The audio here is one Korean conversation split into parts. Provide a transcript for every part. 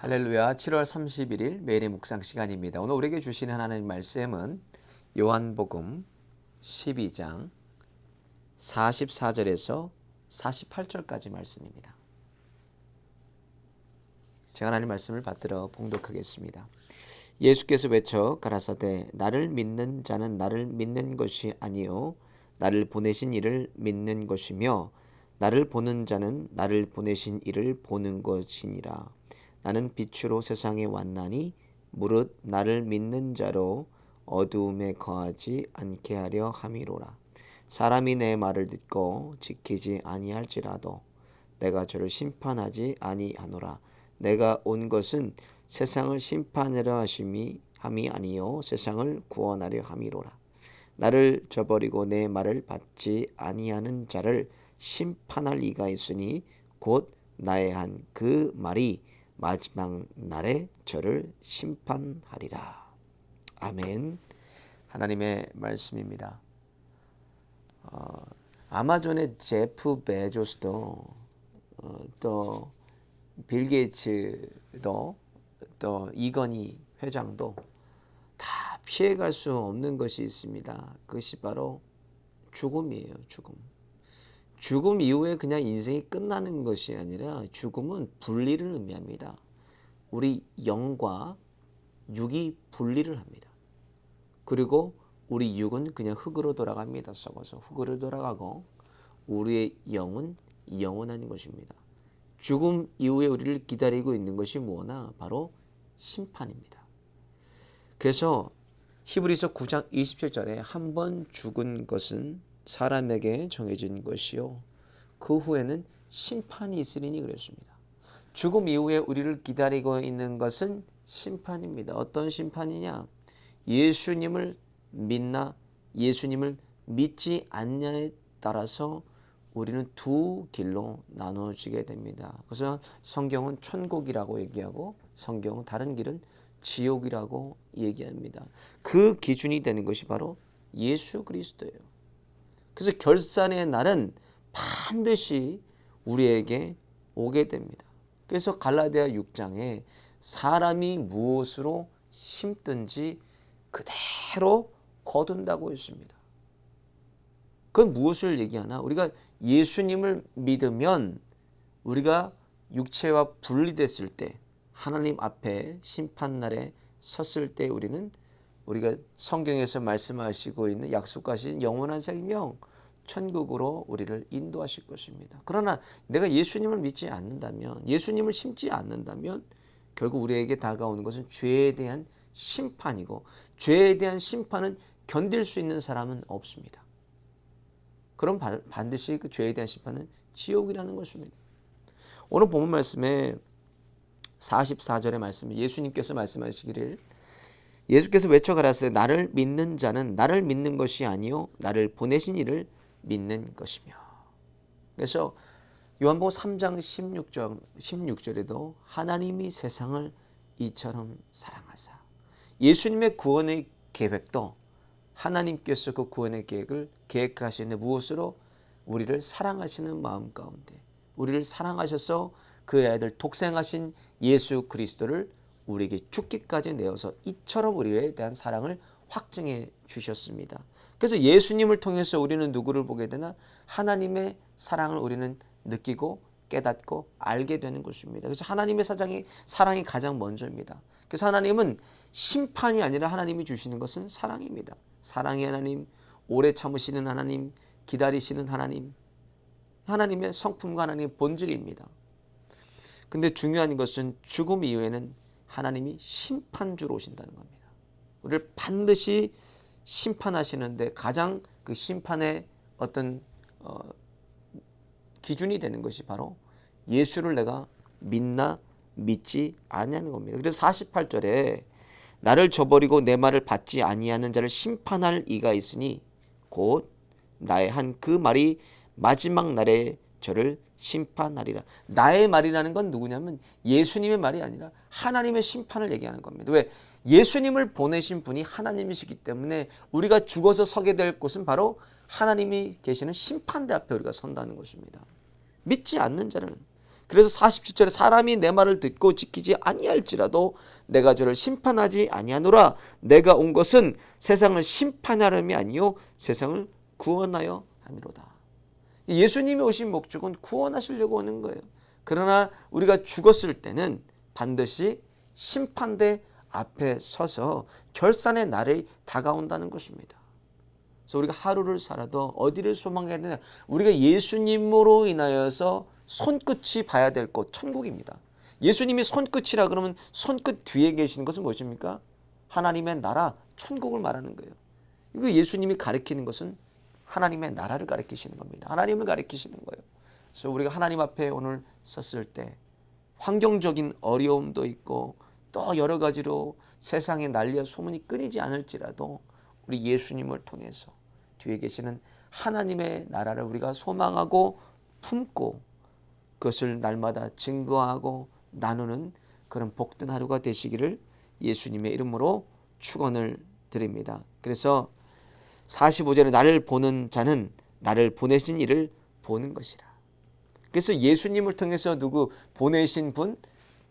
할렐루야. 7월 31일 매일의 묵상 시간입니다. 오늘 우리에게 주시는 하나님 말씀은 요한복음 12장 44절에서 48절까지 말씀입니다. 제가 하나님 말씀을 받들어 봉독하겠습니다. 예수께서 외쳐 가라사대 나를 믿는 자는 나를 믿는 것이 아니요 나를 보내신 이를 믿는 것이며 나를 보는 자는 나를 보내신 이를 보는 것이니라. 나는 빛으로 세상에 왔나니 무릇 나를 믿는 자로 어두움에 거하지 않게 하려 함이로라. 사람이 내 말을 듣고 지키지 아니할지라도 내가 저를 심판하지 아니하노라. 내가 온 것은 세상을 심판하려 함이 아니요 세상을 구원하려 함이로라. 나를 저버리고 내 말을 받지 아니하는 자를 심판할 이가 있으니 곧 나의 한 그 말이 마지막 날에 저를 심판하리라. 아멘. 하나님의 말씀입니다. 아마존의 제프 베조스도 또 빌 게이츠도 또 이건희 회장도 다 피해갈 수 없는 것이 있습니다. 그것이 바로 죽음이에요. 죽음 이후에 그냥 인생이 끝나는 것이 아니라 죽음은 분리를 의미합니다. 우리 영과 육이 분리를 합니다. 그리고 우리 육은 그냥 흙으로 돌아갑니다. 썩어서 흙으로 돌아가고 우리의 영은 영원한 것입니다. 죽음 이후에 우리를 기다리고 있는 것이 무엇나 바로 심판입니다. 그래서 히브리서 9장 27절에 한 번 죽은 것은 사람에게 정해진 것이요 그 후에는 심판이 있으리니 그랬습니다. 죽음 이후에 우리를 기다리고 있는 것은 심판입니다. 어떤 심판이냐? 예수님을 믿나 예수님을 믿지 않냐에 따라서 우리는 두 길로 나눠지게 됩니다. 그래서 성경은 천국이라고 얘기하고 성경은 다른 길은 지옥이라고 얘기합니다. 그 기준이 되는 것이 바로 예수 그리스도예요. 그래서 결산의 날은 반드시 우리에게 오게 됩니다. 그래서 갈라디아 6장에 사람이 무엇으로 심든지 그대로 거둔다고 했습니다. 그건 무엇을 얘기하나? 우리가 예수님을 믿으면 우리가 육체와 분리됐을 때 하나님 앞에 심판날에 섰을 때 우리가 성경에서 말씀하시고 있는 약속하신 영원한 생명 천국으로 우리를 인도하실 것입니다. 그러나 내가 예수님을 믿지 않는다면 예수님을 심지 않는다면 결국 우리에게 다가오는 것은 죄에 대한 심판이고 죄에 대한 심판은 견딜 수 있는 사람은 없습니다. 그럼 반드시 그 죄에 대한 심판은 지옥이라는 것입니다. 오늘 본문 말씀에 44절의 말씀에 예수님께서 말씀하시기를 예수께서 외쳐 가라사대 나를 믿는 자는 나를 믿는 것이 아니요 나를 보내신 이를 믿는 것이며. 그래서 요한복음 3장 16절에도 하나님이 세상을 이처럼 사랑하사 예수님의 구원의 계획도 하나님께서 그 구원의 계획을 계획하시는데 무엇으로? 우리를 사랑하시는 마음 가운데 우리를 사랑하셔서 그의 아들 독생하신 예수 그리스도를 우리에게 죽기까지 내어서 이처럼 우리에 대한 사랑을 확증해 주셨습니다. 그래서 예수님을 통해서 우리는 누구를 보게 되나? 하나님의 사랑을 우리는 느끼고 깨닫고 알게 되는 것입니다. 그래서 하나님의 사랑이 가장 먼저입니다. 그래서 하나님은 심판이 아니라 하나님이 주시는 것은 사랑입니다. 사랑의 하나님, 오래 참으시는 하나님, 기다리시는 하나님, 하나님의 성품과 하나님의 본질입니다. 근데 중요한 것은 죽음 이후에는 하나님이 심판주로 오신다는 겁니다. 우리를 반드시 심판하시는데 가장 그 심판의 어떤 기준이 되는 것이 바로 예수를 내가 믿나 믿지 아니하는 겁니다. 그래서 48절에 나를 저버리고 내 말을 받지 아니하는 자를 심판할 이가 있으니 곧 나의 한 그 말이 마지막 날에 저를 심판하리라. 나의 말이라는 건 누구냐면 예수님의 말이 아니라 하나님의 심판을 얘기하는 겁니다. 왜? 예수님을 보내신 분이 하나님이시기 때문에 우리가 죽어서 서게 될 곳은 바로 하나님이 계시는 심판대 앞에 우리가 선다는 것입니다. 믿지 않는 자는 그래서 47절에 사람이 내 말을 듣고 지키지 아니할지라도 내가 저를 심판하지 아니하노라. 내가 온 것은 세상을 심판하려함이 아니요 세상을 구원하여 함이로다. 예수님이 오신 목적은 구원하시려고 오는 거예요. 그러나 우리가 죽었을 때는 반드시 심판대 앞에 서서 결산의 날이 다가온다는 것입니다. 그래서 우리가 하루를 살아도 어디를 소망해야 되냐? 우리가 예수님으로 인하여서 손끝이 봐야 될 곳 천국입니다. 예수님이 손끝이라 그러면 손끝 뒤에 계시는 것은 무엇입니까? 하나님의 나라 천국을 말하는 거예요. 이거 예수님이 가리키는 것은 하나님의 나라를 가리키시는 겁니다. 하나님을 가리키시는 거예요. 그래서 우리가 하나님 앞에 오늘 섰을 때 환경적인 어려움도 있고 또 여러 가지로 세상의 난리와 소문이 끊이지 않을지라도 우리 예수님을 통해서 뒤에 계시는 하나님의 나라를 우리가 소망하고 품고 그것을 날마다 증거하고 나누는 그런 복된 하루가 되시기를 예수님의 이름으로 축원을 드립니다. 그래서 45절에 나를 보는 자는 나를 보내신 이를 보는 것이라. 그래서 예수님을 통해서 누구 보내신 분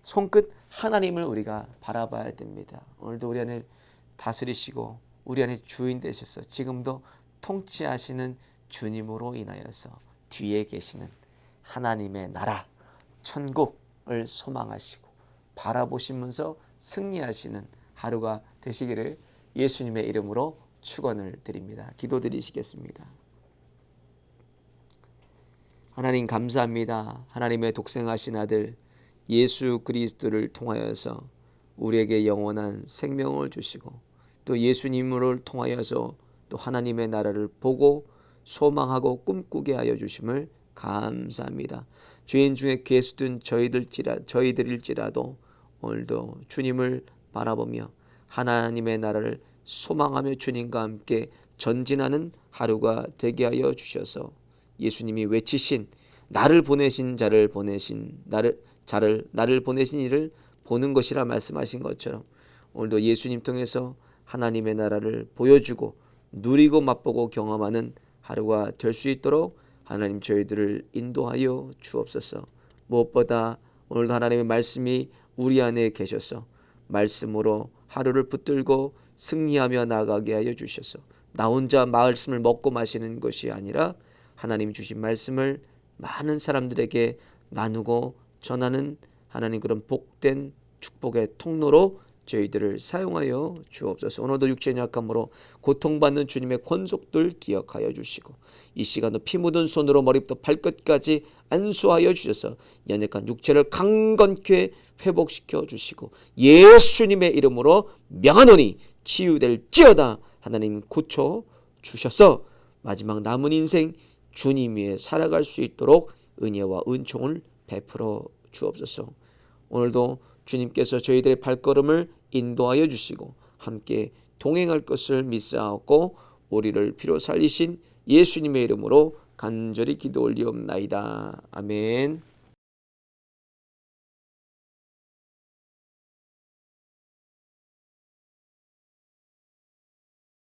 손끝 하나님을 우리가 바라봐야 됩니다. 오늘도 우리 안에 다스리시고 우리 안에 주인 되셔서 지금도 통치하시는 주님으로 인하여서 뒤에 계시는 하나님의 나라 천국을 소망하시고 바라보시면서 승리하시는 하루가 되시기를 예수님의 이름으로 축원을 드립니다. 기도드리시겠습니다. 하나님 감사합니다. 하나님의 독생하신 아들 예수 그리스도를 통하여서 우리에게 영원한 생명을 주시고 또 예수님을 통하여서 또 하나님의 나라를 보고 소망하고 꿈꾸게 하여 주심을 감사합니다. 죄인 중에 괴수된 저희들일지라도 오늘도 주님을 바라보며 하나님의 나라를 소망하며 주님과 함께 전진하는 하루가 되게 하여 주셔서 예수님이 외치신 나를 보내신 자를 보내신 나를 보내신 이를 보는 것이라 말씀하신 것처럼 오늘도 예수님 통해서 하나님의 나라를 보여주고 누리고 맛보고 경험하는 하루가 될 수 있도록 하나님 저희들을 인도하여 주옵소서. 무엇보다 오늘도 하나님의 말씀이 우리 안에 계셔서 말씀으로 하루를 붙들고 승리하며 나아가게 하여 주셔서 나 혼자 말씀을 먹고 마시는 것이 아니라 하나님 주신 말씀을 많은 사람들에게 나누고 전하는 하나님 그런 복된 축복의 통로로 저희들을 사용하여 주옵소서. 오늘도 육체의 약함으로 고통받는 주님의 권속들 기억하여 주시고 이 시간도 피 묻은 손으로 머리부터 발끝까지 안수하여 주셔서 연약한 육체를 강건케 회복시켜 주시고 예수님의 이름으로 명하노니 치유될지어다. 하나님 고쳐 주셔서 마지막 남은 인생 주님 위에 살아갈 수 있도록 은혜와 은총을 베풀어 주옵소서. 오늘도 주님께서 저희들의 발걸음을 인도하여 주시고 함께 동행할 것을 믿사옵고 우리를 피로 살리신 예수님의 이름으로 간절히 기도 올리옵나이다. 아멘.